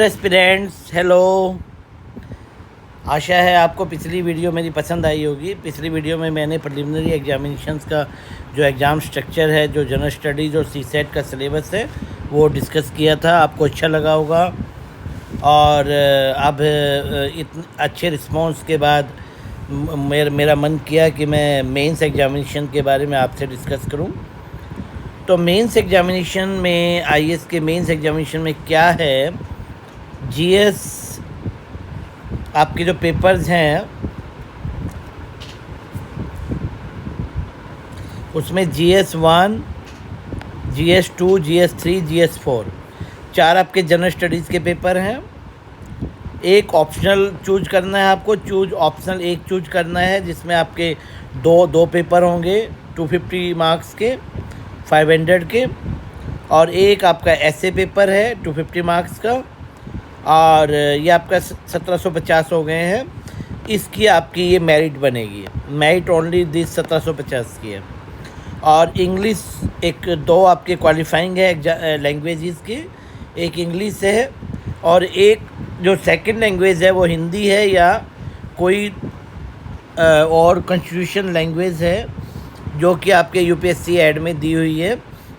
Aspirants hello. आशा है आपको पिछली वीडियो मेरी पसंद आई होगी। पिछली वीडियो में मैंने प्रिलिमिनरी एग्जामिनेशंस का जो एग्ज़ाम स्ट्रक्चर है, जो जनरल स्टडीज़ और सीसेट का सिलेबस है, वो डिस्कस किया था। आपको अच्छा लगा होगा और अब इतने अच्छे रिस्पॉन्स के बाद मेरा मन किया कि मैं मेंस एग्जामिनेशन के बारे में आपसे डिस्कस करूं। तो मेंस एग्जामिनेशन में, आईएएस के मेंस एग्जामिनेशन में क्या है, जीएस आपके जो पेपर्स हैं उसमें GS1, GS2, GS3, GS4 चार आपके जनरल स्टडीज़ के पेपर हैं। एक ऑप्शनल चूज करना है आपको, ऑप्शनल एक चूज करना है जिसमें आपके दो पेपर होंगे 250 मार्क्स के, 500 के, और एक आपका ऐसे पेपर है 250 मार्क्स का, और ये आपका 1750 हो गए हैं। इसकी आपकी ये मेरिट बनेगी, मेरिट ओनली दिस 1750 की है। और इंग्लिश दो आपके क्वालिफाइंग है लैंग्वेजेस के, एक इंग्लिश है और एक जो सेकंड लैंग्वेज है वो हिंदी है या कोई और कॉन्स्टिट्यूशन लैंग्वेज है जो कि आपके यूपीएससी ऐड में दी हुई है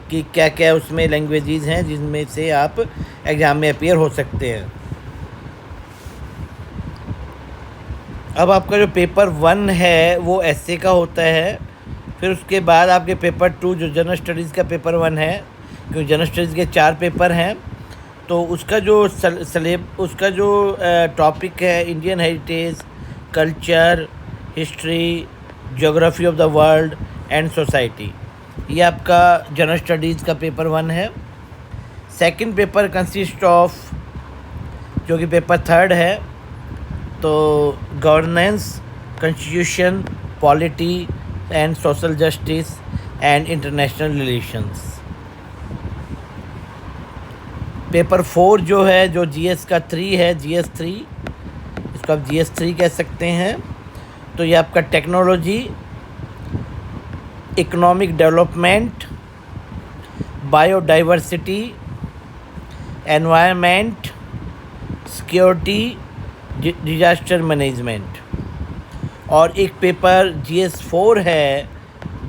कि क्या क्या उसमें लैंग्वेजेस हैं जिनमें से आप एग्ज़ाम में अपीयर हो सकते हैं। अब आपका जो पेपर 1 है वो एसए का होता है। फिर उसके बाद आपके पेपर 2 जो जनरल स्टडीज़ का पेपर 1 है, क्योंकि जनरल स्टडीज़ के 4 पेपर हैं, तो उसका जो टॉपिक है Indian heritage, culture, history, geography of the world and society, ये आपका जनरल स्टडीज़ का पेपर 1 है। सेकंड पेपर कंसिस्ट ऑफ, जो कि पेपर 3 है, तो governance, constitution, polity and social justice and international relations. Paper 4 जो है, जो जीएस का 3 है, GS3, इसको आप GS3 कह सकते हैं। तो ये आपका technology, economic development, biodiversity, environment, security, disaster management. और एक पेपर GS4 है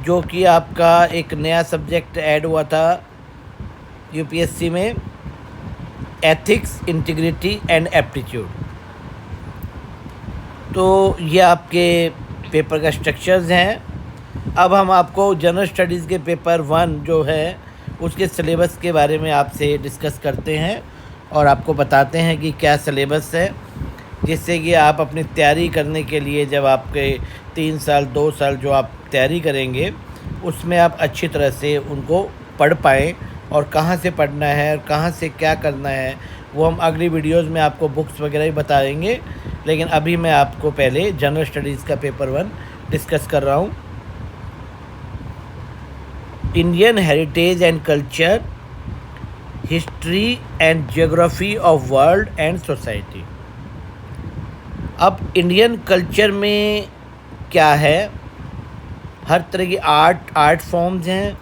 जो कि आपका एक नया सब्जेक्ट ऐड हुआ था यूपीएससी में, एथिक्स, इंटीग्रिटी एंड एप्टीट्यूड। तो ये आपके पेपर का स्ट्रक्चर्स हैं। अब हम आपको जनरल स्टडीज़ के पेपर 1 जो है उसके सिलेबस के बारे में आपसे डिस्कस करते हैं और आपको बताते हैं कि क्या सिलेबस है, जिससे कि आप अपनी तैयारी करने के लिए, जब आपके 3 साल 2 साल जो आप तैयारी करेंगे उसमें आप अच्छी तरह से उनको पढ़ पाएँ, और कहाँ से पढ़ना है और कहाँ से क्या करना है वो हम अगली वीडियोस में आपको बुक्स वगैरह ही बताएंगे। लेकिन अभी मैं आपको पहले जनरल स्टडीज़ का पेपर 1 डिस्कस कर रहा हूँ। Indian heritage and culture, history and geography of world and society. अब इंडियन कल्चर में क्या है, हर तरह की आर्ट फॉर्म्स हैं,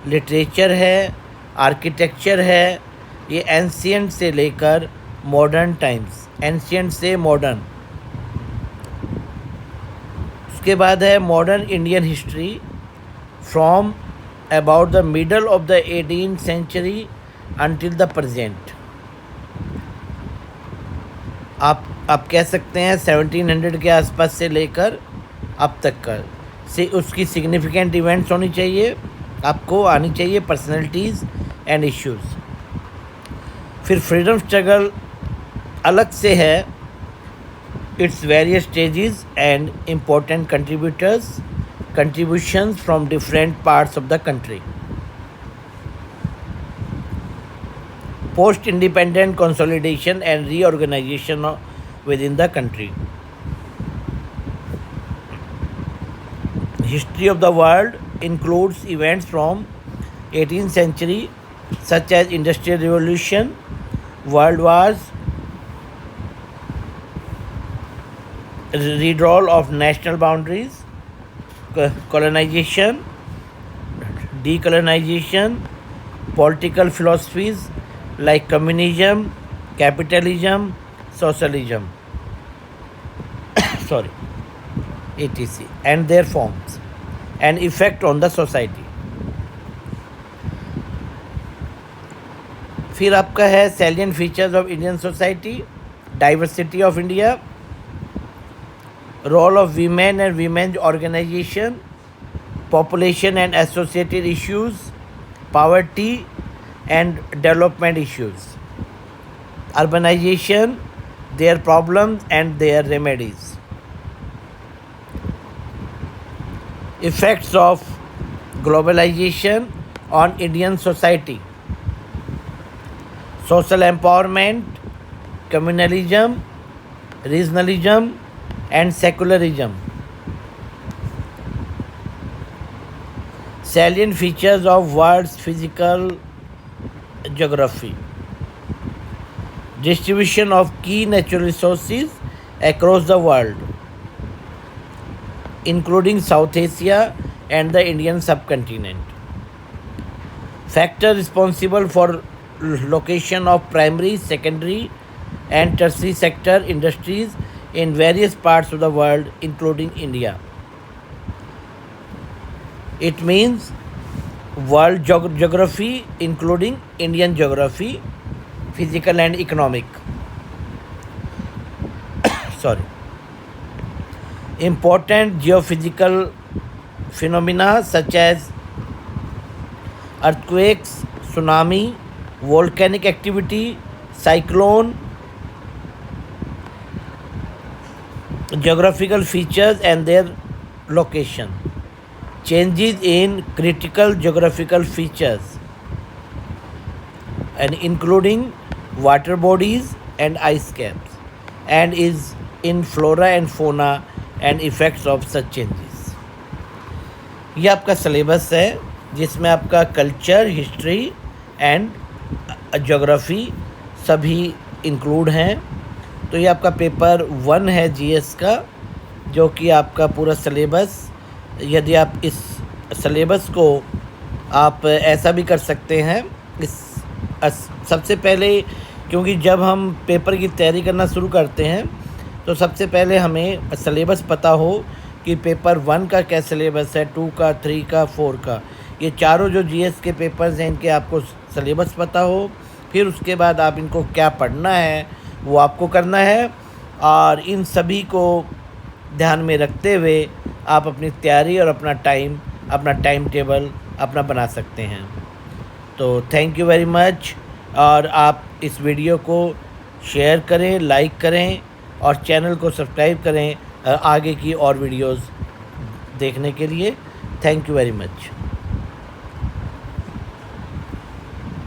लिटरेचर है, आर्किटेक्चर है, ये एंशियंट से लेकर मॉडर्न टाइम्स, एंशियंट से मॉडर्न। उसके बाद है modern Indian history from about the middle of the 18th century until the present. आप कह सकते हैं 1700 के आसपास से लेकर अब तक का से उसकी सिग्निफिकेंट इवेंट्स होनी चाहिए, आपको आनी चाहिए, पर्सनैलिटीज़ एंड इश्यूज़। फिर फ्रीडम स्ट्रगल अलग से है, its various stages and important contributions from different parts of the country. Post independent consolidation and reorganisation within the country. History of the world includes events from 18th century such as Industrial Revolution, World Wars, redrawal of national boundaries, colonization, decolonization, political philosophies like communism, capitalism, socialism, sorry, etc. and their forms and effect on the society. फिर आपका है salient features of Indian society, diversity of India, role of women and women's organization, population and associated issues, poverty and development issues, urbanization, their problems and their remedies, effects of globalization on Indian society, social empowerment, communalism, regionalism and secularism, salient features of world's physical geography, distribution of key natural resources across the world, including South Asia and the Indian subcontinent, factor responsible for location of primary, secondary and tertiary sector industries in various parts of the world, including India. It means world geography, including Indian geography, physical and economic. Sorry. Important geophysical phenomena such as earthquakes, tsunami, volcanic activity, cyclone, geographical features and their location, changes in critical geographical features and including water bodies and ice caps, and is in flora and fauna and effects of such changes. ये आपका syllabus है जिसमें आपका culture, history and geography सभी include हैं. तो ये आपका पेपर 1 है जीएस का, जो कि आपका पूरा सिलेबस. यदि आप इस सिलेबस को आप ऐसा भी कर सकते हैं, सबसे पहले, क्योंकि जब हम पेपर की तैयारी करना शुरू करते हैं तो सबसे पहले हमें सिलेबस पता हो कि पेपर 1 का क्या सिलेबस है, 2 का, 3 का, 4 का. ये चारों जो जीएस के पेपर्स हैं इनके आपको सिलेबस पता हो, फिर उसके बाद आप इनको क्या पढ़ना है वो आपको करना है. और इन सभी को ध्यान में रखते हुए आप अपनी तैयारी और अपना टाइम टेबल अपना बना सकते हैं. तो थैंक यू वेरी मच. और आप इस वीडियो को शेयर करें, लाइक करें और चैनल को सब्सक्राइब करें आगे की और वीडियोस देखने के लिए. Thank you very much.